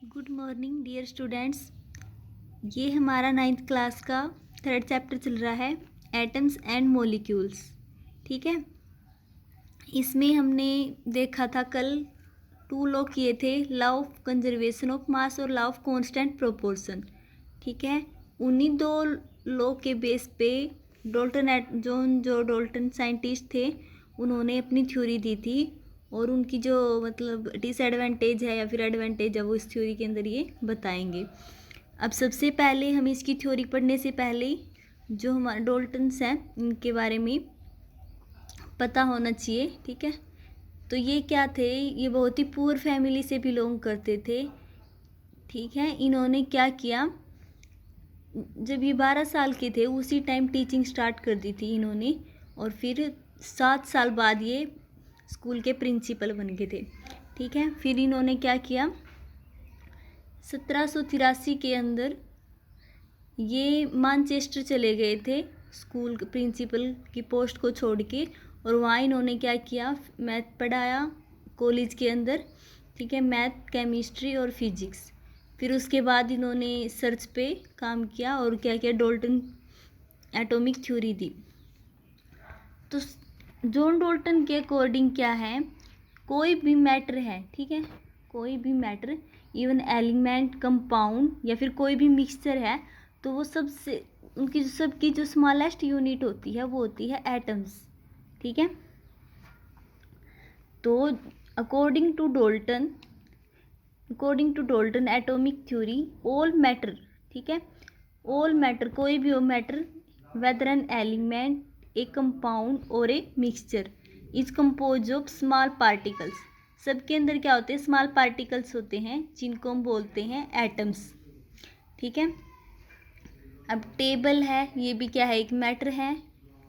Good morning dear students. ये हमारा 9th class का 3rd चैप्टर चल रहा है, एटम्स एंड मॉलिक्यूल्स। ठीक है, इसमें हमने देखा था कल 2 लॉ किए थे, law of conservation of mass और लॉ ऑफ कांस्टेंट प्रोपोर्शन। ठीक है, उन्हीं 2 लॉ के बेस पे डॉल्टन साइंटिस्ट थे, उन्होंने अपनी थ्योरी दी थी और उनकी जो मतलब डिसएडवांटेज है या फिर एडवांटेज है वो इस थ्योरी के अंदर ये बताएंगे। अब सबसे पहले हम इसकी थ्योरी पढ़ने से पहले जो हमारे डॉल्टन्स हैं इनके बारे में पता होना चाहिए। ठीक है, तो ये क्या थे, ये बहुत ही पुअर फैमिली से बिलोंग करते थे। ठीक है, इन्होंने क्या किया, जब ये 12 साल के थे उसी टाइम टीचिंग स्टार्ट कर दी थी इन्होंने, और फिर 7 साल बाद ये स्कूल के प्रिंसिपल बन गए थे। ठीक है, फिर इन्होंने क्या किया, 1783 के अंदर ये मैनचेस्टर चले गए थे स्कूल प्रिंसिपल की पोस्ट को छोड़ के, और वहाँ इन्होंने क्या किया, मैथ पढ़ाया कॉलेज के अंदर। ठीक है, मैथ, केमिस्ट्री और फिजिक्स। फिर उसके बाद इन्होंने सर्च पे काम किया और क्या किया, डॉल्टन एटॉमिक थ्योरी दी। तो जॉन डॉल्टन के अकॉर्डिंग क्या है, कोई भी मैटर है, ठीक है, कोई भी मैटर, इवन एलिमेंट, कंपाउंड या फिर कोई भी मिक्सचर है, तो वो सबसे उनकी सबकी जो स्मॉलेस्ट यूनिट होती है वो होती है एटम्स। ठीक है, तो according to Dalton atomic theory, all matter, ठीक है, ऑल मैटर, कोई भी हो matter, whether an element, a compound और a mixture, is composed of small particles. सबके अंदर क्या होते हैं, स्मॉल पार्टिकल्स होते हैं जिनको हम बोलते हैं एटम्स। ठीक है, अब टेबल है, ये भी क्या है, एक मैटर है,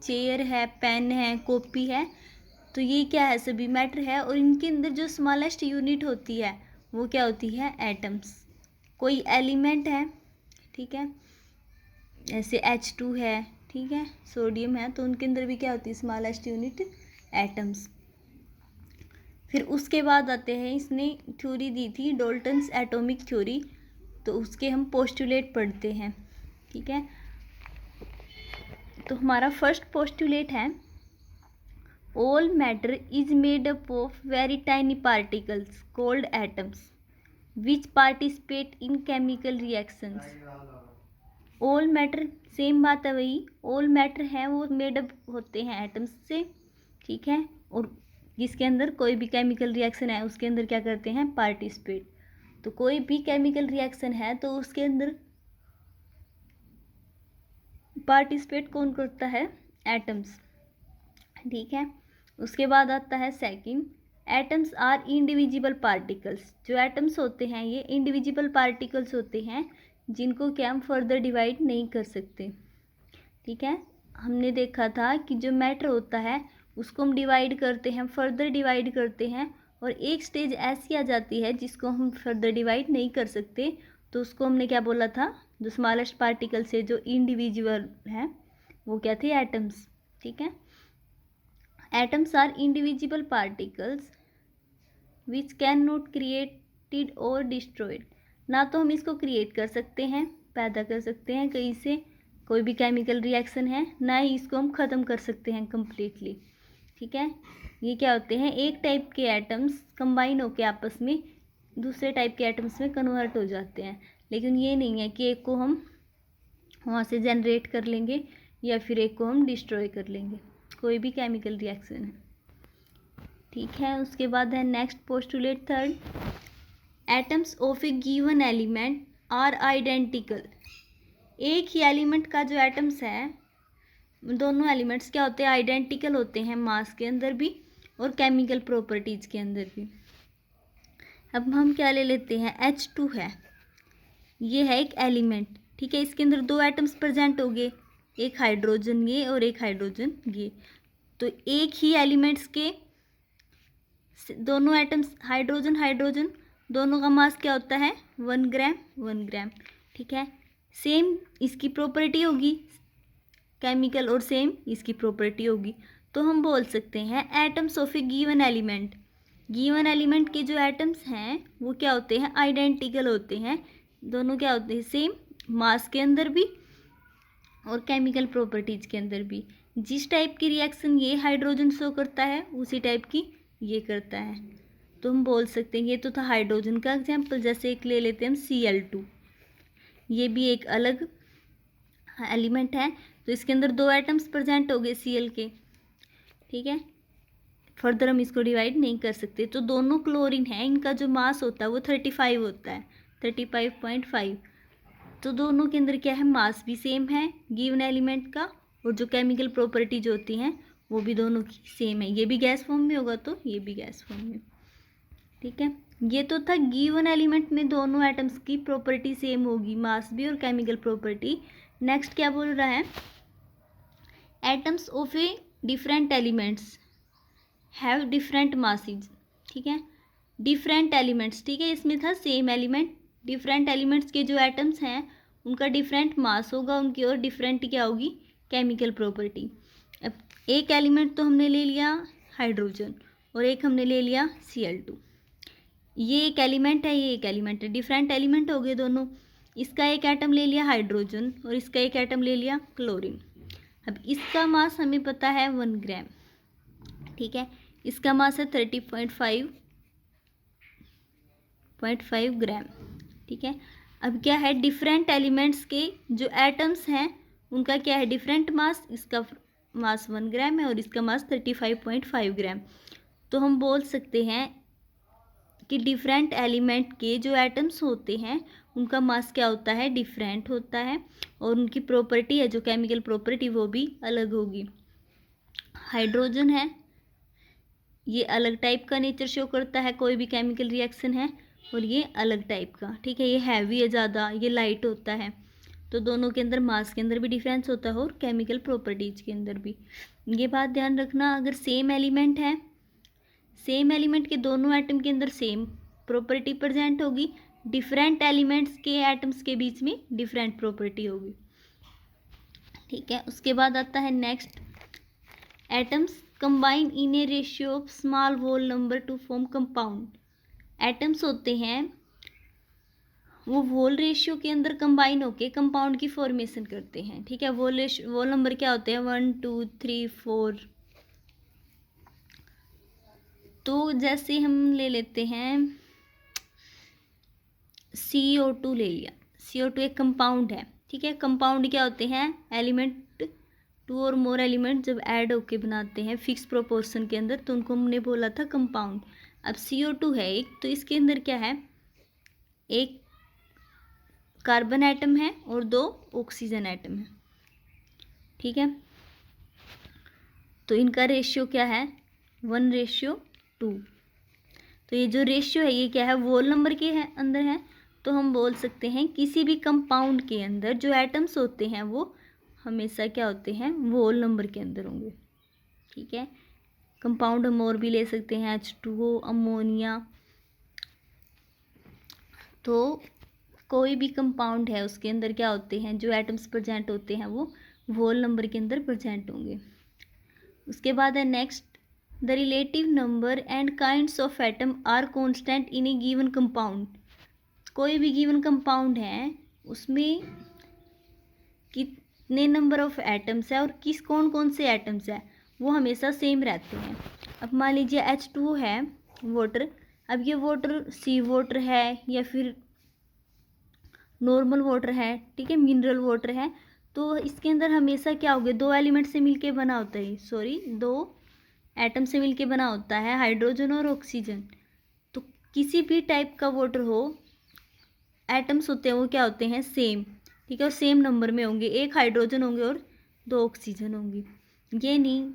चेयर है, पेन है, कॉपी है, तो ये क्या है, सभी मैटर है, और इनके अंदर जो स्मॉलेस्ट यूनिट होती है वो क्या होती है, एटम्स। कोई एलिमेंट है, ठीक है, जैसे H2 है, ठीक है, सोडियम है, तो उनके अंदर भी क्या होती है, स्मॉलेस्ट यूनिट एटम्स। फिर उसके बाद आते हैं, इसने थ्योरी दी थी डॉल्टन्स एटॉमिक थ्योरी, तो उसके हम पोस्टुलेट पढ़ते हैं। ठीक है, तो हमारा फर्स्ट पोस्टुलेट है, all matter is made up of very tiny particles called atoms which participate in chemical reactions. All matter, same बात है वही, ऑल मैटर है वो मेड अप होते हैं एटम्स से। ठीक है, और जिसके अंदर कोई भी केमिकल रिएक्शन है उसके अंदर क्या करते हैं, पार्टिसिपेट। तो कोई भी केमिकल रिएक्शन है तो उसके अंदर पार्टिसिपेट कौन करता है, एटम्स। ठीक है, उसके बाद आता है second, atoms are indivisible particles. जो एटम्स होते हैं ये इंडिविजिबल पार्टिकल्स होते हैं जिनको क्या हम फर्दर डिवाइड नहीं कर सकते। ठीक है, हमने देखा था कि जो मैटर होता है उसको हम डिवाइड करते हैं, फर्दर डिवाइड करते हैं, और एक स्टेज ऐसी आ जाती है जिसको हम फर्दर डिवाइड नहीं कर सकते, तो उसको हमने क्या बोला था, जो स्मॉलेस्ट पार्टिकल से जो इंडिविजुअल है वो क्या थे, एटम्स। ठीक है, atoms are indivisible particles which can not created और डिस्ट्रॉयड। ना तो हम इसको क्रिएट कर सकते हैं, पैदा कर सकते हैं कहीं से, कोई भी केमिकल रिएक्शन है, ना ही इसको हम ख़त्म कर सकते हैं कम्प्लीटली। ठीक है, ये क्या होते हैं, एक टाइप के एटम्स कंबाइन होकर आपस में दूसरे टाइप के एटम्स में कन्वर्ट हो जाते हैं, लेकिन ये नहीं है कि एक को हम वहाँ से जनरेट कर लेंगे या फिर एक को हम डिस्ट्रॉय कर लेंगे, कोई भी केमिकल रिएक्शन है। ठीक है, उसके बाद है next postulate third, atoms of a given element are identical. एक ही एलिमेंट का जो एटम्स है, दोनों एलिमेंट्स क्या होते हैं, आइडेंटिकल होते हैं, मास के अंदर भी और केमिकल प्रॉपर्टीज के अंदर भी। अब हम क्या ले लेते हैं, H2 है, ये है एक एलिमेंट। ठीक है, इसके अंदर 2 एटम्स प्रेजेंट हो गए, एक हाइड्रोजन ये और एक हाइड्रोजन ये, तो एक ही एलिमेंट्स के दोनों एटम्स, हाइड्रोजन हाइड्रोजन, दोनों का मास क्या होता है, 1 ग्राम 1 ग्राम। ठीक है, सेम इसकी प्रॉपर्टी होगी केमिकल और सेम इसकी प्रॉपर्टी होगी, तो हम बोल सकते हैं atoms of a given element, given element के जो एटम्स हैं वो क्या होते हैं, आइडेंटिकल होते हैं, दोनों क्या होते हैं, सेम, मास के अंदर भी और केमिकल प्रॉपर्टीज के अंदर भी। जिस टाइप की रिएक्शन ये हाइड्रोजन शो करता है उसी टाइप की ये करता है। तो हम बोल सकते हैं, ये तो था हाइड्रोजन का एग्जाम्पल। जैसे एक ले लेते हैं हम Cl2, ये भी एक अलग एलिमेंट है, तो इसके अंदर 2 एटम्स प्रेजेंट हो गए Cl के, ठीक है। फर्दर हम इसको डिवाइड नहीं कर सकते। तो दोनों क्लोरीन है, इनका जो मास होता है वो 35 होता है, 35.5। तो दोनों के अंदर क्या है, मास भी सेम है गिवन एलिमेंट का, और जो केमिकल प्रॉपर्टीज होती हैं वो भी दोनों की सेम है। ये भी गैस फॉर्म में होगा तो ये भी गैस फॉर्म में, ठीक है। ये तो था गिवन एलिमेंट में दोनों एटम्स की प्रॉपर्टी सेम होगी, मास भी और केमिकल प्रॉपर्टी। नेक्स्ट क्या बोल रहा है, atoms of a different elements have different masses, ठीक है। डिफरेंट एलिमेंट्स, ठीक है, इसमें था सेम एलिमेंट, डिफरेंट एलिमेंट्स के जो एटम्स हैं उनका डिफरेंट मास होगा उनकी, और डिफरेंट क्या होगी, केमिकल प्रॉपर्टी। अब एक एलिमेंट तो हमने ले लिया हाइड्रोजन और एक हमने ले लिया Cl2, ये एक एलिमेंट है, ये एक एलिमेंट है, डिफरेंट एलिमेंट हो गए दोनों। इसका एक एटम ले लिया हाइड्रोजन और इसका एक एटम ले लिया क्लोरीन। अब इसका मास हमें पता है 1 ग्राम, ठीक है, इसका मास है 30.5 ग्राम, ठीक है। अब क्या है, डिफरेंट एलिमेंट्स के जो एटम्स हैं उनका क्या है, डिफरेंट मास, इसका मास 1 ग्राम है और इसका मास 35.5 ग्राम। तो हम बोल सकते हैं कि डिफरेंट एलिमेंट के जो एटम्स होते हैं उनका मास क्या होता है, डिफरेंट होता है, और उनकी प्रॉपर्टी है जो केमिकल प्रॉपर्टी वो भी अलग होगी। हाइड्रोजन है, ये अलग टाइप का नेचर शो करता है, कोई भी केमिकल रिएक्शन है, और ये अलग टाइप का, ठीक है। ये हैवी है ज़्यादा, ये लाइट होता है। तो दोनों के अंदर मास के अंदर भी डिफरेंस होता है और केमिकल प्रॉपर्टीज के अंदर भी। ये बात ध्यान रखना, अगर सेम एलिमेंट है, सेम एलिमेंट के दोनों एटम के अंदर सेम प्रॉपर्टी प्रेजेंट होगी, डिफरेंट एलिमेंट्स के एटम्स के बीच में डिफरेंट प्रॉपर्टी होगी, ठीक है। उसके बाद आता है next, atoms combine in a ratio of small whole number to form compound. Atoms होते हैं वो वोल रेशियो के अंदर कंबाइन होके कंपाउंड की फॉर्मेशन करते हैं, ठीक है। वोल नंबर क्या होते हैं, 1 2 3 4। तो जैसे हम ले लेते हैं CO2 ले लिया, CO2 एक कंपाउंड है, ठीक है। कंपाउंड क्या होते हैं, एलिमेंट, 2 और मोर एलिमेंट जब ऐड होके बनाते हैं फिक्स प्रोपोर्शन के अंदर, तो उनको हमने बोला था कंपाउंड। अब CO2 है एक, तो इसके अंदर क्या है, एक कार्बन एटम है और 2 ऑक्सीजन एटम है, ठीक है। तो इनका रेशियो क्या है, 1:2। तो ये जो रेशियो है ये क्या है, वोल नंबर के है अंदर है। तो हम बोल सकते हैं किसी भी कंपाउंड के अंदर जो एटम्स होते हैं वो हमेशा क्या होते हैं, वोल नंबर के अंदर होंगे, ठीक है। कंपाउंड हम और भी ले सकते हैं, H2O, अमोनिया। तो कोई भी कंपाउंड है उसके अंदर क्या होते हैं, जो एटम्स प्रेजेंट होते हैं वो वोल नंबर के अंदर प्रेजेंट होंगे। उसके बाद है next, the relative number and kinds of atom are constant in a given compound. कोई भी गिवन कंपाउंड है उसमें कितने नंबर ऑफ एटम्स है और कौन कौन से एटम्स है वो हमेशा सेम रहते हैं। अब मान लीजिए H2O है वाटर, अब ये वाटर सी वाटर है या फिर नॉर्मल वाटर है, ठीक है, मिनरल वाटर है, तो इसके अंदर हमेशा क्या होगा, 2 एलिमेंट से मिलके बना होता है, 2 एटम से मिलके बना होता है, हाइड्रोजन और ऑक्सीजन। तो किसी भी टाइप का वाटर हो, एटम्स होते हैं वो क्या होते हैं, सेम, ठीक है, और सेम नंबर में होंगे, 1 हाइड्रोजन होंगे और 2 ऑक्सीजन होंगी। ये नहीं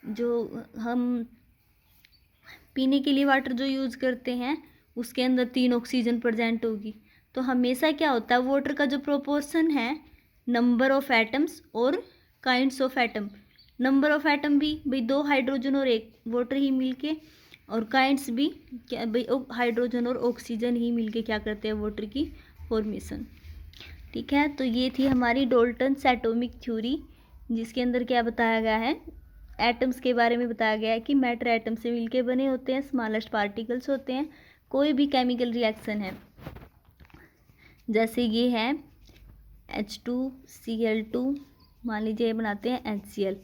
जो हम पीने के लिए वाटर जो यूज़ करते हैं उसके अंदर 3 ऑक्सीजन प्रेजेंट होगी। तो हमेशा क्या होता है, वाटर का जो प्रोपोर्शन है, नंबर ऑफ एटम्स और kinds of atom, number of atom भी भाई 2 हाइड्रोजन और 1 वाटर ही मिलके, और काइंड्स भी क्या भाई हाइड्रोजन और ऑक्सीजन ही मिलके क्या करते हैं, वाटर की फॉर्मेशन, ठीक है। तो ये थी हमारी डाल्टन्स एटॉमिक थ्योरी, जिसके अंदर क्या बताया गया है, एटम्स के बारे में बताया गया है कि मैटर एटम से मिलके बने होते हैं, स्मॉलेस्ट पार्टिकल्स होते हैं। कोई भी केमिकल रिएक्शन है, जैसे ये है H2Cl2, मान लीजिए ये बनाते हैं HCl,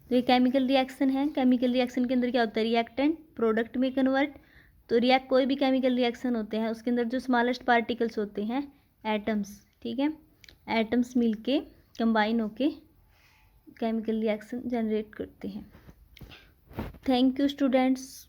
तो ये केमिकल रिएक्शन है। केमिकल रिएक्शन के अंदर क्या होता है, रिएक्टेंट प्रोडक्ट में कन्वर्ट। तो कोई भी केमिकल रिएक्शन होते हैं उसके अंदर जो स्मॉलेस्ट पार्टिकल्स होते हैं एटम्स, ठीक है, एटम्स मिलके कंबाइन होके केमिकल रिएक्शन जनरेट करते हैं। Thank you students.